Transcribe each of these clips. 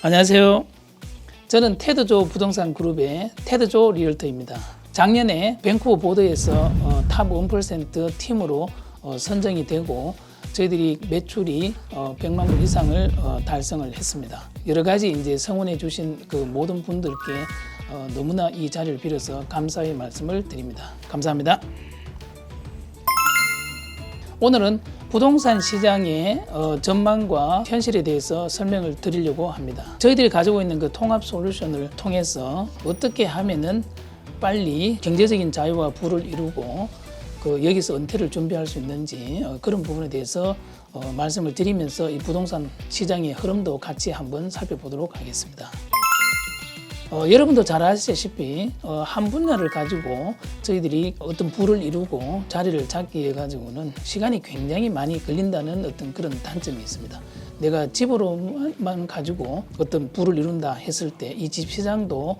안녕하세요. 저는 테드조 부동산 그룹의 테드조 리얼터입니다. 작년에 밴쿠버 보드에서 탑 1% 팀으로 선정이 되고 저희들이 매출이 100만 불 이상을 달성을 했습니다. 여러 가지 이제 성원해 주신 그 모든 분들께 너무나 이 자리를 빌어서 감사의 말씀을 드립니다. 감사합니다. 오늘은 부동산 시장의 전망과 현실에 대해서 설명을 드리려고 합니다. 저희들이 가지고 있는 그 통합 솔루션을 통해서 어떻게 하면은 빨리 경제적인 자유와 부를 이루고 여기서 은퇴를 준비할 수 있는지 그런 부분에 대해서 말씀을 드리면서 이 부동산 시장의 흐름도 같이 한번 살펴보도록 하겠습니다. 여러분도 잘 아시다시피 한 분야를 가지고 저희들이 어떤 부를 이루고 자리를 잡기 위해 가지고는 시간이 굉장히 많이 걸린다는 어떤 그런 단점이 있습니다. 내가 집으로만 가지고 어떤 부를 이룬다 했을 때 이 집 시장도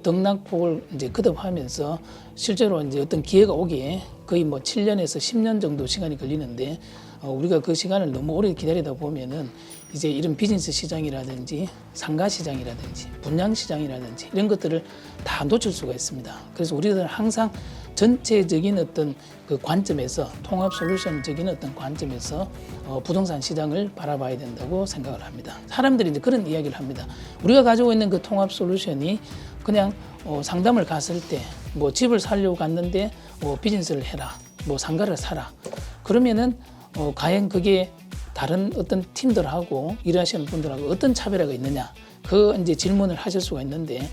등락폭을 이제 거듭하면서 실제로 이제 어떤 기회가 오기에 거의 7년에서 10년 정도 시간이 걸리는데 우리가 그 시간을 너무 오래 기다리다 보면은 이제 이런 비즈니스 시장이라든지 상가 시장이라든지 분양 시장이라든지 이런 것들을 다 놓칠 수가 있습니다. 그래서 우리들은 항상 전체적인 어떤 그 관점에서 통합 솔루션적인 어떤 관점에서 부동산 시장을 바라봐야 된다고 생각을 합니다. 사람들이 이제 그런 이야기를 합니다. 우리가 가지고 있는 그 통합 솔루션이 그냥 상담을 갔을 때 집을 사려고 갔는데 비즈니스를 해라, 상가를 사라. 그러면은 과연 그게 다른 어떤 팀들하고 일하시는 분들하고 어떤 차별화가 있느냐, 그 이제 질문을 하실 수가 있는데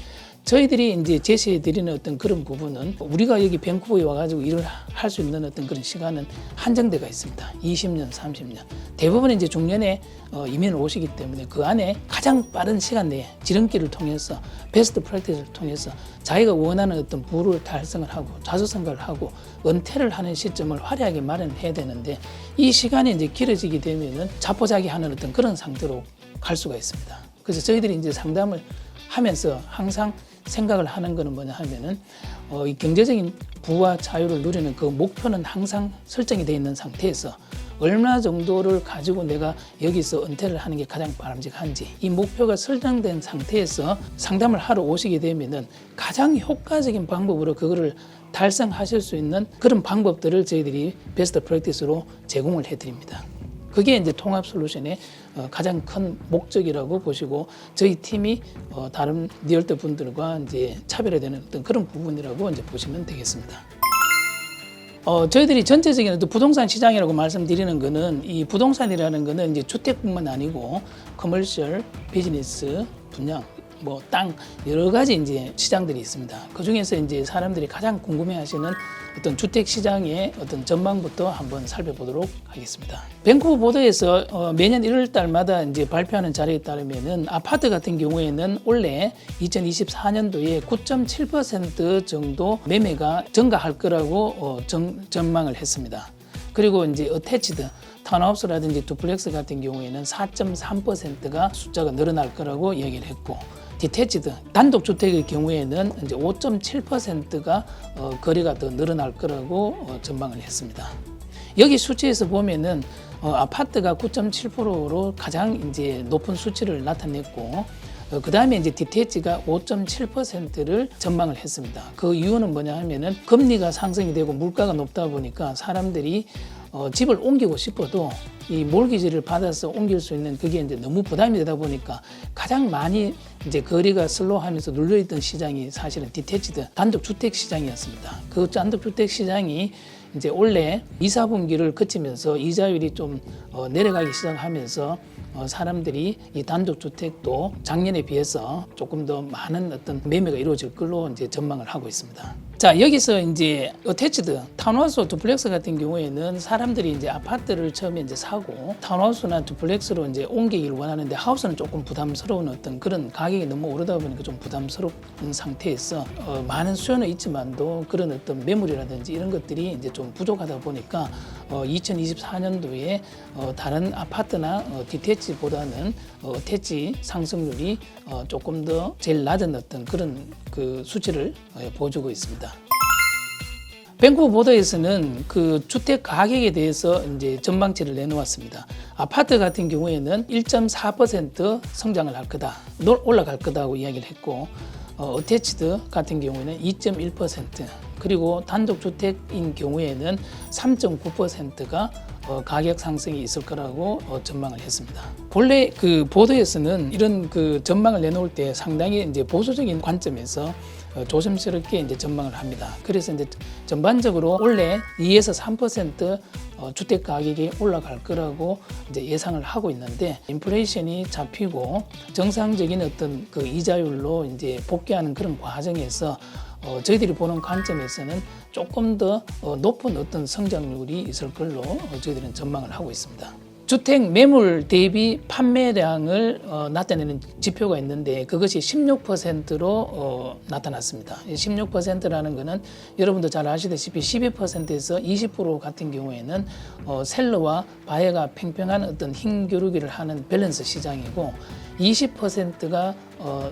저희들이 이제 제시해 드리는 어떤 그런 부분은 우리가 여기 밴쿠버에 와가지고 일을 할 수 있는 어떤 그런 시간은 한정되어 있습니다. 20년, 30년. 대부분 이제 중년에 이민을 오시기 때문에 그 안에 가장 빠른 시간 내에 지름길을 통해서 베스트 프랙티스를 통해서 자기가 원하는 어떤 부를 달성을 하고 자수성가를 하고 은퇴를 하는 시점을 화려하게 마련해야 되는데 이 시간이 이제 길어지게 되면은 자포자기하는 어떤 그런 상태로 갈 수가 있습니다. 그래서 저희들이 이제 상담을 하면서 항상 생각을 하는 것은 뭐냐 하면은 이 경제적인 부와 자유를 누리는 그 목표는 항상 설정이 되어 있는 상태에서 얼마 정도를 가지고 내가 여기서 은퇴를 하는 게 가장 바람직한지 이 목표가 설정된 상태에서 상담을 하러 오시게 되면은 가장 효과적인 방법으로 그거를 달성하실 수 있는 그런 방법들을 저희들이 베스트 프랙티스로 제공을 해드립니다. 그게 이제 통합 솔루션의 가장 큰 목적이라고 보시고 저희 팀이 다른 리얼터 분들과 이제 차별화되는 어떤 그런 부분이라고 이제 보시면 되겠습니다. 저희들이 전체적인 어떤 부동산 시장이라고 말씀드리는 거는 이 부동산이라는 거는 이제 주택뿐만 아니고 커머셜, 비즈니스, 분양, 땅 여러 가지 이제 시장들이 있습니다. 그 중에서 이제 사람들이 가장 궁금해하시는 어떤 주택 시장의 어떤 전망부터 한번 살펴보도록 하겠습니다. 밴쿠버 보드에서 매년 1월 달마다 이제 발표하는 자료에 따르면은 아파트 같은 경우에는 올해 2024년도에 9.7% 정도 매매가 증가할 거라고 전망을 했습니다. 그리고 이제 어태치드 타운하우스라든지 두플렉스 같은 경우에는 4.3%가 숫자가 늘어날 거라고 얘기를 했고 디태치드 단독주택의 경우에는 이제 5.7%가 거래가 더 늘어날 거라고 전망을 했습니다. 여기 수치에서 보면은 아파트가 9.7%로 가장 이제 높은 수치를 나타냈고 그 다음에 이제 디태치가 5.7%를 전망을 했습니다. 그 이유는 뭐냐 하면은 금리가 상승이 되고 물가가 높다 보니까 사람들이 집을 옮기고 싶어도 이 몰기지를 받아서 옮길 수 있는 그게 이제 너무 부담이 되다 보니까 가장 많이 이제 거래가 슬로우하면서 눌려있던 시장이 사실은 디태치드 단독주택 시장이었습니다. 그 단독주택 시장이 이제 올해 2, 4분기를 거치면서 이자율이 좀 내려가기 시작하면서 사람들이 이 단독주택도 작년에 비해서 조금 더 많은 어떤 매매가 이루어질 걸로 이제 전망을 하고 있습니다. 자, 여기서 이제 어태치드 타운하우스 두플렉스 같은 경우에는 사람들이 이제 아파트를 처음에 이제 사고 타운하우스나 두플렉스로 이제 옮기기를 원하는데 하우스는 조금 부담스러운 어떤 그런 가격이 너무 오르다 보니까 좀 부담스러운 상태에서 많은 수요는 있지만도 그런 어떤 매물이라든지 이런 것들이 이제 좀 부족하다 보니까 2024년도에 다른 아파트나 디태치보다는 어태치 상승률이 조금 더 제일 낮은 어떤 그런 그 수치를 보여주고 있습니다. 밴쿠버 보도에서는 그 주택 가격에 대해서 이제 전망치를 내놓았습니다. 아파트 같은 경우에는 1.4% 성장을 할 거다, 올라갈 거다고 이야기를 했고, 어태치드 같은 경우에는 2.1%, 그리고 단독주택인 경우에는 3.9%가 가격 상승이 있을 거라고 전망을 했습니다. 본래 그 보도에서는 이런 그 전망을 내놓을 때 상당히 이제 보수적인 관점에서 조심스럽게 이제 전망을 합니다. 그래서 이제 전반적으로 올해 2에서 3% 주택 가격이 올라갈 거라고 이제 예상을 하고 있는데, 인플레이션이 잡히고 정상적인 어떤 그 이자율로 이제 복귀하는 그런 과정에서 저희들이 보는 관점에서는 조금 더 높은 어떤 성장률이 있을 걸로 저희들은 전망을 하고 있습니다. 주택 매물 대비 판매량을 나타내는 지표가 있는데, 그것이 16%로 나타났습니다. 16%라는 것은 여러분도 잘 아시다시피 12%에서 20% 같은 경우에는 셀러와 바이어가 팽팽한 어떤 힘겨루기를 하는 밸런스 시장이고, 20%가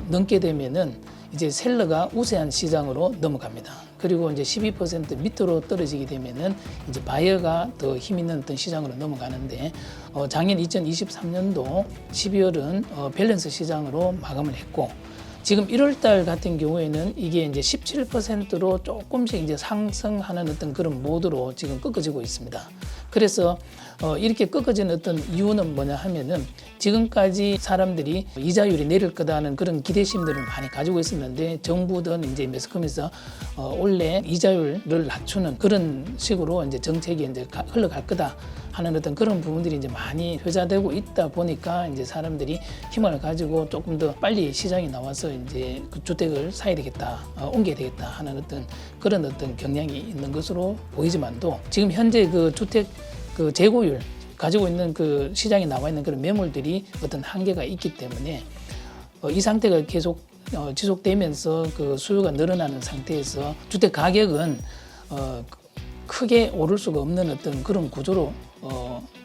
넘게 되면은 이제 셀러가 우세한 시장으로 넘어갑니다. 그리고 이제 12% 밑으로 떨어지게 되면은 이제 바이어가 더 힘 있는 어떤 시장으로 넘어가는데, 작년 2023년도 12월은 밸런스 시장으로 마감을 했고, 지금 1월 달 같은 경우에는 이게 이제 17%로 조금씩 이제 상승하는 어떤 그런 모드로 지금 꺾어지고 있습니다. 그래서 이렇게 꺾어진 어떤 이유는 뭐냐 하면은, 지금까지 사람들이 이자율이 내릴 거다는 그런 기대심들을 많이 가지고 있었는데, 정부든 이제 매스컴에서 원래 이자율을 낮추는 그런 식으로 이제 정책이 이제 흘러갈 거다 하는 어떤 그런 부분들이 이제 많이 회자되고 있다 보니까, 이제 사람들이 희망을 가지고 조금 더 빨리 시장에 나와서 이제 그 주택을 사야 되겠다, 옮겨야 되겠다 하는 어떤 그런 어떤 경향이 있는 것으로 보이지만도, 지금 현재 그 주택 그 재고율 가지고 있는 그 시장에 나와 있는 그런 매물들이 어떤 한계가 있기 때문에 이 상태가 계속 지속되면서 그 수요가 늘어나는 상태에서 주택 가격은 크게 오를 수가 없는 어떤 그런 구조로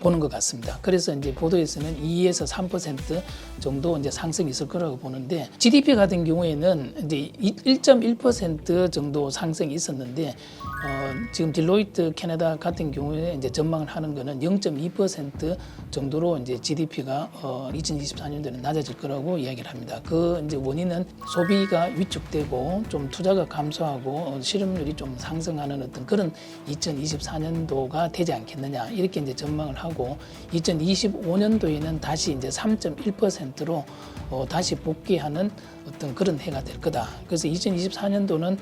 보는 것 같습니다. 그래서 이제 보도에서는 2에서 3% 정도 이제 상승이 있을 거라고 보는데, GDP 같은 경우에는 이제 1.1% 정도 상승이 있었는데, 지금 딜로이트 캐나다 같은 경우에 이제 전망을 하는 거는 0.2% 정도로 이제 GDP가 2024년도에는 낮아질 거라고 이야기를 합니다. 그 이제 원인은 소비가 위축되고 좀 투자가 감소하고 실업률이 좀 상승하는 어떤 그런 2024년도가 되지 않겠느냐, 이렇게 이제 전망을 하고, 2025년도에는 다시 이제 3.1%로 다시 복귀하는 어떤 그런 해가 될 거다. 그래서 2024년도는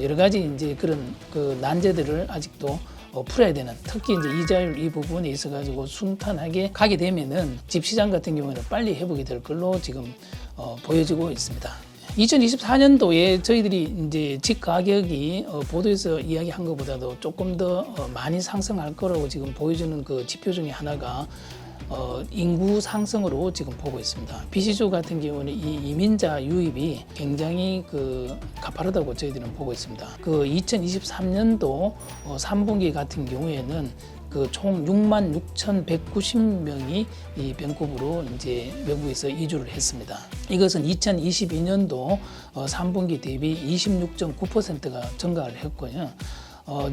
여러 가지 이제 그런 그 난제들을 아직도 풀어야 되는, 특히 이제 이자율 이 부분에 있어 가지고 순탄하게 가게 되면은 집 시장 같은 경우에는 빨리 회복이 될 걸로 지금 보여지고 있습니다. 2024년도에 저희들이 이제 집 가격이 보도에서 이야기한 것보다도 조금 더 많이 상승할 거라고 지금 보여주는 그 지표 중에 하나가 인구 상승으로 지금 보고 있습니다. BC주 같은 경우는 이 이민자 유입이 굉장히 그 가파르다고 저희들은 보고 있습니다. 그 2023년도 3분기 같은 경우에는 그 총 66,190명이 이 밴쿠버로 이제 외국에서 이주를 했습니다. 이것은 2022년도 3분기 대비 26.9%가 증가를 했고요.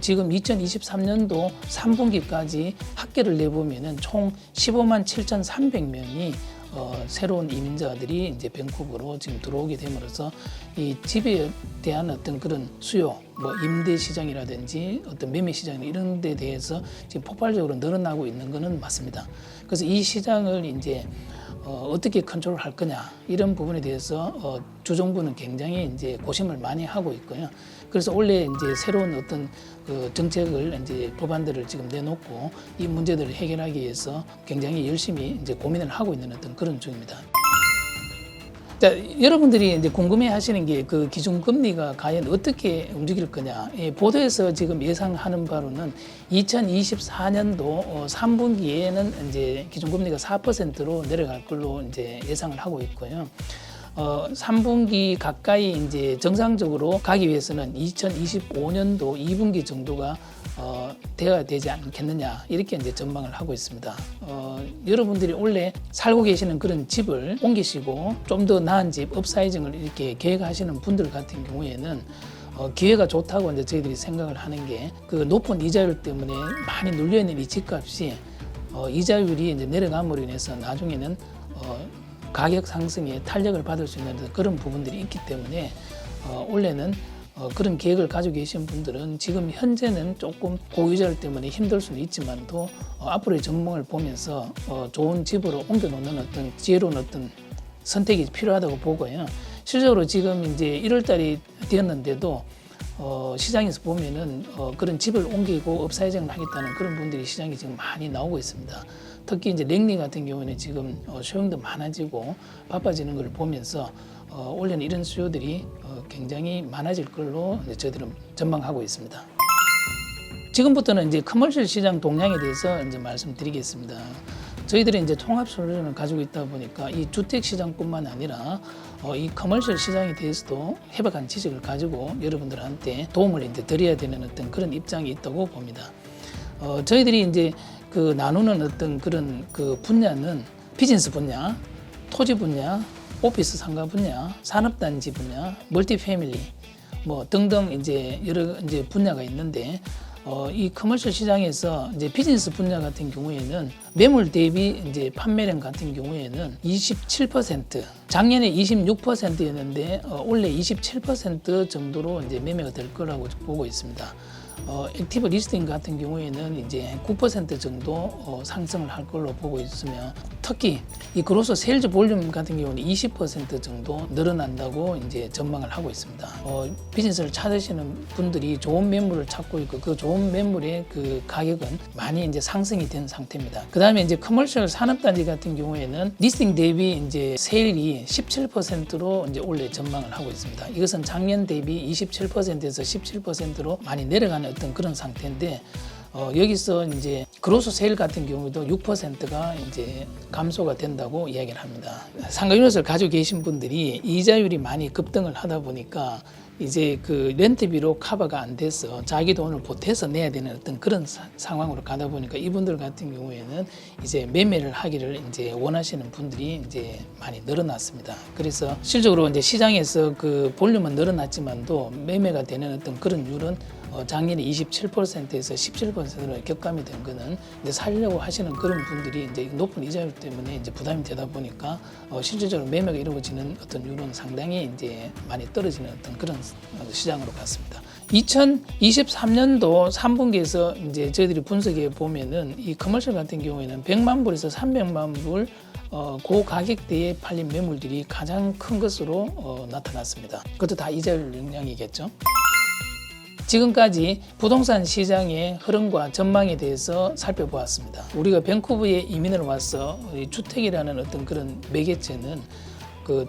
지금 2023년도 3분기까지 합계를 내보면은 총 15만 7,300명이 새로운 이민자들이 이제 밴쿠버로 지금 들어오게 됨으로써 이 집에 대한 어떤 그런 수요, 뭐 임대 시장이라든지 어떤 매매 시장 이런 데 대해서 지금 폭발적으로 늘어나고 있는 것은 맞습니다. 그래서 이 시장을 이제 어떻게 컨트롤할 거냐, 이런 부분에 대해서 주정부는 굉장히 이제 고심을 많이 하고 있고요. 그래서 원래 이제 새로운 어떤 그 정책을 이제 법안들을 지금 내놓고 이 문제들을 해결하기 위해서 굉장히 열심히 이제 고민을 하고 있는 어떤 그런 중입니다. 자, 여러분들이 이제 궁금해하시는 게 그 기준금리가 과연 어떻게 움직일 거냐. 보도에서 지금 예상하는 바로는 2024년도 3분기에는 이제 기준금리가 4%로 내려갈 걸로 이제 예상을 하고 있고요. 3분기 가까이 이제 정상적으로 가기 위해서는 2025년도 2분기 정도가 돼야 되지 않겠느냐, 이렇게 이제 전망을 하고 있습니다. 여러분들이 원래 살고 계시는 그런 집을 옮기시고 좀 더 나은 집, 업사이징을 이렇게 계획하시는 분들 같은 경우에는 기회가 좋다고 이제 저희들이 생각을 하는 게 그 높은 이자율 때문에 많이 눌려 있는 이 집값이 이자율이 이제 내려감으로 인해서 나중에는 가격 상승에 탄력을 받을 수 있는 그런 부분들이 있기 때문에 원래는 그런 계획을 가지고 계신 분들은 지금 현재는 조금 고이자율 때문에 힘들 수는 있지만도 앞으로의 전망을 보면서 좋은 집으로 옮겨놓는 어떤 지혜로운 어떤 선택이 필요하다고 보고요. 실제로 지금 이제 1월 달이 되었는데도 시장에서 보면은 그런 집을 옮기고 업사이징을 하겠다는 그런 분들이 시장에 지금 많이 나오고 있습니다. 특히 이제 랭리 같은 경우에는 지금 수요도 많아지고 바빠지는 걸 보면서 올해는 이런 수요들이 굉장히 많아질 걸로 저희들은 전망하고 있습니다. 지금부터는 이제 커머셜 시장 동향에 대해서 이제 말씀드리겠습니다. 저희들이 이제 통합 솔루션을 가지고 있다 보니까 이 주택 시장뿐만 아니라 이 커머셜 시장에 대해서도 해박한 지식을 가지고 여러분들한테 도움을 이제 드려야 되는 어떤 그런 입장이 있다고 봅니다. 저희들이 이제 그 나누는 어떤 그런 그 분야는 비즈니스 분야, 토지 분야, 오피스 상가 분야, 산업단지 분야, 멀티패밀리 뭐 등등 이제 여러 이제 분야가 있는데 이 커머셜 시장에서 이제 비즈니스 분야 같은 경우에는 매물 대비 이제 판매량 같은 경우에는 27%, 작년에 26%였는데 올해 27% 정도로 이제 매매가 될 거라고 보고 있습니다. 액티브 리스팅 같은 경우에는 이제 9% 정도 상승을 할 걸로 보고 있으며 특히 이 그로스 세일즈 볼륨 같은 경우는 20% 정도 늘어난다고 이제 전망을 하고 있습니다. 비즈니스를 찾으시는 분들이 좋은 매물을 찾고 있고 그 좋은 매물의 그 가격은 많이 이제 상승이 된 상태입니다. 그 다음에 이제 커머셜 산업단지 같은 경우에는 리스팅 대비 이제 세일이 17%로 이제 올해 전망을 하고 있습니다. 이것은 작년 대비 27%에서 17%로 많이 내려가는 어떤 그런 상태인데 여기서 이제 그로스 세일 같은 경우도 6%가 이제 감소가 된다고 이야기를 합니다. 상가 유닛을 가지고 계신 분들이 이자율이 많이 급등을 하다 보니까 이제 그 렌트비로 커버가 안 돼서 자기 돈을 보태서 내야 되는 어떤 그런 상황으로 가다 보니까 이분들 같은 경우에는 이제 매매를 하기를 이제 원하시는 분들이 이제 많이 늘어났습니다. 그래서 실적으로 이제 시장에서 그 볼륨은 늘어났지만도 매매가 되는 어떤 그런 율은 작년에 27%에서 17%로 격감이 된 거는 이제 살려고 하시는 그런 분들이 이제 높은 이자율 때문에 이제 부담이 되다 보니까 실질적으로 매매가 이루어지는 어떤 율은 상당히 이제 많이 떨어지는 어떤 그런 시장으로 갔습니다. 2023년도 3분기에서 이제 저희들이 분석해 보면은 이 커머셜 같은 경우에는 100만 불에서 300만 불 그 가격대에 팔린 매물들이 가장 큰 것으로 나타났습니다. 그것도 다 이자율 영향이겠죠. 지금까지 부동산 시장의 흐름과 전망에 대해서 살펴보았습니다. 우리가 밴쿠버에 이민을 와서 주택이라는 어떤 그런 매개체는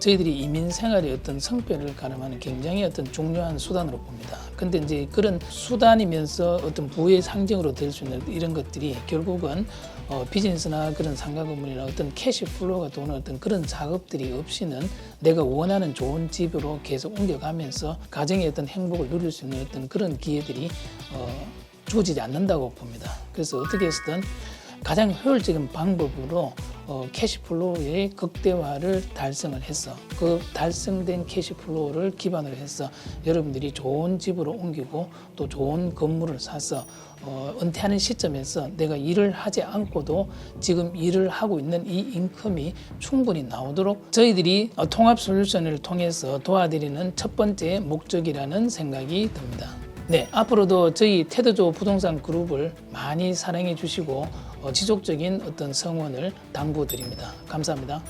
저희들이 이민 생활의 어떤 성패를 가늠하는 굉장히 어떤 중요한 수단으로 봅니다. 근데 이제 그런 수단이면서 어떤 부의 상징으로 될 수 있는 이런 것들이 결국은 비즈니스나 그런 상가 건물이나 어떤 캐시 플로우가 도는 어떤 그런 작업들이 없이는 내가 원하는 좋은 집으로 계속 옮겨가면서 가정의 어떤 행복을 누릴 수 있는 어떤 그런 기회들이 주어지지 않는다고 봅니다. 그래서 어떻게 해서든 가장 효율적인 방법으로 캐시플로우의 극대화를 달성을 해서 그 달성된 캐시플로우를 기반으로 해서 여러분들이 좋은 집으로 옮기고 또 좋은 건물을 사서 은퇴하는 시점에서 내가 일을 하지 않고도 지금 일을 하고 있는 이 인컴이 충분히 나오도록 저희들이 통합 솔루션을 통해서 도와드리는 첫 번째 목적이라는 생각이 듭니다. 네, 앞으로도 저희 테드조 부동산 그룹을 많이 사랑해 주시고 지속적인 어떤 성원을 당부드립니다. 감사합니다.